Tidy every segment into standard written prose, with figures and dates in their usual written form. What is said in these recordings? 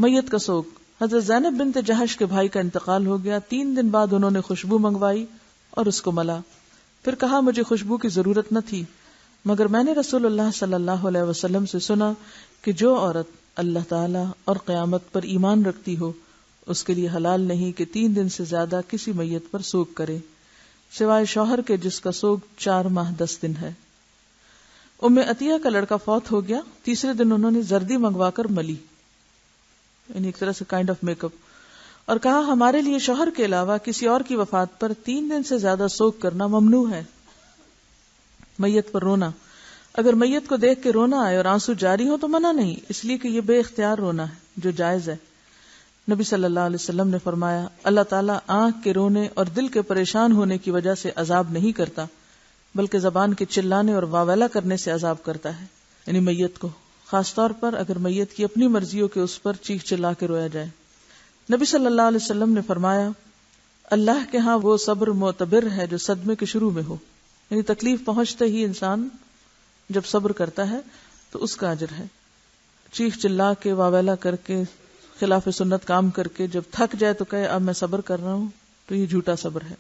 میت کا سوگ. حضرت زینب بنت جہش کے بھائی کا انتقال ہو گیا. 3 دن بعد انہوں نے خوشبو منگوائی اور اس کو ملا. پھر کہا مجھے خوشبو کی ضرورت نہ تھی، مگر میں نے رسول اللہ صلی اللہ علیہ وسلم سے سنا کہ جو عورت اللہ تعالی اور قیامت پر ایمان رکھتی ہو اس کے لیے حلال نہیں کہ 3 دن سے زیادہ کسی میت پر سوگ کرے، سوائے شوہر کے جس کا سوگ 4 ماہ 10 دن ہے. ام عطیہ کا لڑکا فوت ہو گیا. تیسرے دن انہوں نے زردی منگوا کر ملی، یعنی ایک طرح سے کائنڈ آف میک اپ، اور کہا ہمارے لیے شوہر کے علاوہ کسی اور کی وفات پر 3 دن سے زیادہ سوگ کرنا ممنوع ہے. میت پر رونا، اگر میت کو دیکھ کے رونا آئے اور آنسو جاری ہو تو منع نہیں، اس لیے کہ یہ بے اختیار رونا ہے جو جائز ہے. نبی صلی اللہ علیہ وسلم نے فرمایا اللہ تعالیٰ آنکھ کے رونے اور دل کے پریشان ہونے کی وجہ سے عذاب نہیں کرتا، بلکہ زبان کے چلانے اور واویلا کرنے سے عذاب کرتا ہے، یعنی میت کو، خاص طور پر اگر میت کی اپنی مرضی ہو کہ اس پر چیخ چلا کے رویا جائے. نبی صلی اللہ علیہ وسلم نے فرمایا اللہ کے ہاں وہ صبر معتبر ہے جو صدمے کے شروع میں ہو، یعنی تکلیف پہنچتے ہی انسان جب صبر کرتا ہے تو اس کا اجر ہے. چیخ چلا کے واویلا کر کے خلاف سنت کام کر کے جب تھک جائے تو کہے اب میں صبر کر رہا ہوں تو یہ جھوٹا صبر ہے.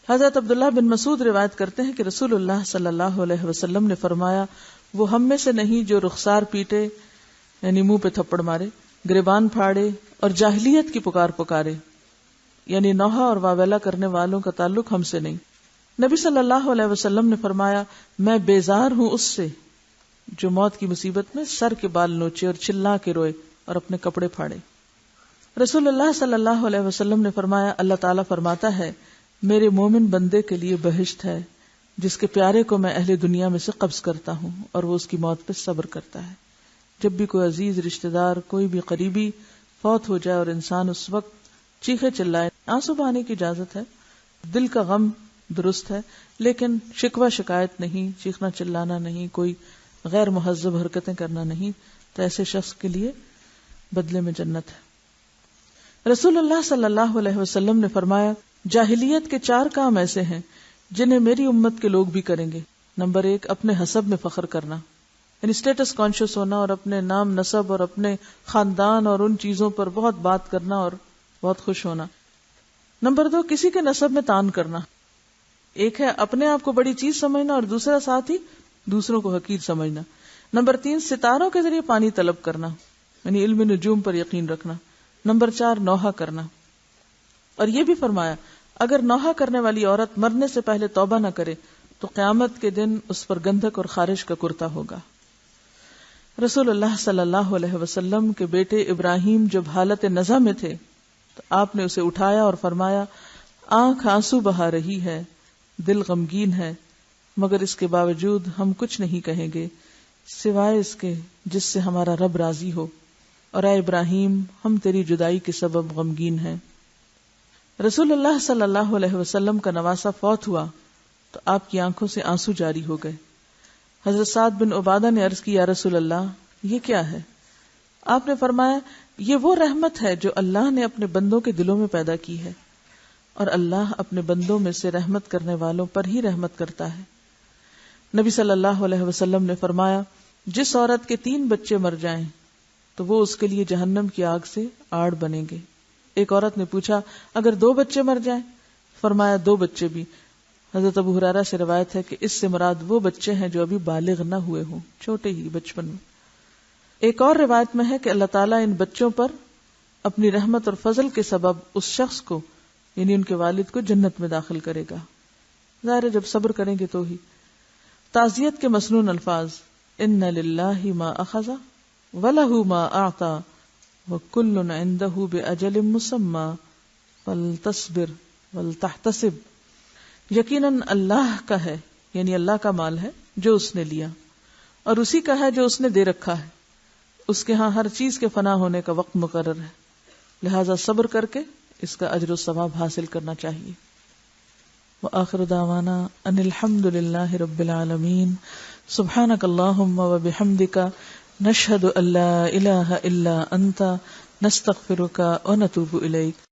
حضرت عبداللہ بن مسعود روایت کرتے ہیں کہ رسول اللہ صلی اللہ علیہ وسلم نے فرمایا وہ ہم میں سے نہیں جو رخسار پیٹے یعنی منہ پہ تھپڑ مارے، گریبان پھاڑے اور جاہلیت کی پکارے، یعنی نوحہ اور واویلا کرنے والوں کا تعلق ہم سے نہیں. نبی صلی اللہ علیہ وسلم نے فرمایا میں بیزار ہوں اس سے جو موت کی مصیبت میں سر کے بال نوچے اور چلا کے روئے اور اپنے کپڑے پھاڑے. رسول اللہ صلی اللہ علیہ وسلم نے فرمایا اللہ تعالیٰ فرماتا ہے میرے مومن بندے کے لیے بہشت ہے جس کے پیارے کو میں اہل دنیا میں سے قبض کرتا ہوں اور وہ اس کی موت پہ صبر کرتا ہے. جب بھی کوئی عزیز رشتہ دار کوئی بھی قریبی فوت ہو جائے اور انسان اس وقت چیخے چلائے، آنسو بہانے کی اجازت ہے، دل کا غم درست ہے، لیکن شکوہ شکایت نہیں، چیخنا چلانا نہیں، کوئی غیر مہذب حرکتیں کرنا نہیں، تو ایسے شخص کے لیے بدلے میں جنت ہے. رسول اللہ صلی اللہ علیہ وسلم نے فرمایا جاہلیت کے 4 کام ایسے ہیں جنہیں میری امت کے لوگ بھی کریں گے. نمبر 1 اپنے حسب میں فخر کرنا، یعنی اسٹیٹس کانشیس ہونا اور اپنے نام نسب اور اپنے خاندان اور ان چیزوں پر بہت بات کرنا اور بہت خوش ہونا. نمبر 2 کسی کے نسب میں تان کرنا. ایک ہے اپنے آپ کو بڑی چیز سمجھنا اور دوسرا ساتھ ہی دوسروں کو حقیر سمجھنا. نمبر 3 ستاروں کے ذریعے پانی طلب کرنا، یعنی علم نجوم پر یقین رکھنا. نمبر 4 نوحہ کرنا. اور یہ بھی فرمایا اگر نوحہ کرنے والی عورت مرنے سے پہلے توبہ نہ کرے تو قیامت کے دن اس پر گندھک اور خارش کا کرتا ہوگا. رسول اللہ صلی اللہ علیہ وسلم کے بیٹے ابراہیم جب حالت نزع میں تھے تو آپ نے اسے اٹھایا اور فرمایا آنکھ آنسو بہا رہی ہے، دل غمگین ہے، مگر اس کے باوجود ہم کچھ نہیں کہیں گے سوائے اس کے جس سے ہمارا رب راضی ہو، اور اے ابراہیم ہم تیری جدائی کے سبب غمگین ہیں. رسول اللہ صلی اللہ علیہ وسلم کا نواسہ فوت ہوا تو آپ کی آنکھوں سے آنسو جاری ہو گئے. حضرت سعد بن عبادہ نے عرض کی یا رسول اللہ یہ کیا ہے؟ آپ نے فرمایا یہ وہ رحمت ہے جو اللہ نے اپنے بندوں کے دلوں میں پیدا کی ہے، اور اللہ اپنے بندوں میں سے رحمت کرنے والوں پر ہی رحمت کرتا ہے. نبی صلی اللہ علیہ وسلم نے فرمایا جس عورت کے 3 بچے مر جائیں تو وہ اس کے لیے جہنم کی آگ سے آڑ بنیں گے. ایک عورت نے پوچھا اگر 2 بچے مر جائیں؟ فرمایا 2 بچے بھی. حضرت ابو ہریرہ سے روایت ہے کہ اس سے مراد وہ بچے ہیں جو ابھی بالغ نہ ہوئے ہوں، چھوٹے ہی بچپن میں. ایک اور روایت میں ہے کہ اللہ تعالیٰ ان بچوں پر اپنی رحمت اور فضل کے سبب اس شخص کو یعنی ان کے والد کو جنت میں داخل کرے گا. ظاہر ہے جب صبر کریں گے تو ہی. تعزیت کے مسنون الفاظ ان للہ ما اخذ وَلَهُ مَا أَعْطَى وَكُلٌّ عِنْدَهُ بِأَجَلٍ مُّسَمًّى فَلْتَصْبِرْ وَلْتَحْتَسِبْ. یقیناً اللہ کا ہے، یعنی اللہ کا مال ہے جو اس نے لیا، اور اسی کا ہے جو اس نے دے رکھا ہے. اس کے ہاں ہر چیز کے فنا ہونے کا وقت مقرر ہے، لہذا صبر کر کے اس کا اجر و ثواب حاصل کرنا چاہیے. وآخر دعوانا ان الحمد للہ رب العالمین. سبحانک اللہم وبحمدک نشہد ان لا الہ الا انت نستغفرک ونتوب الیک.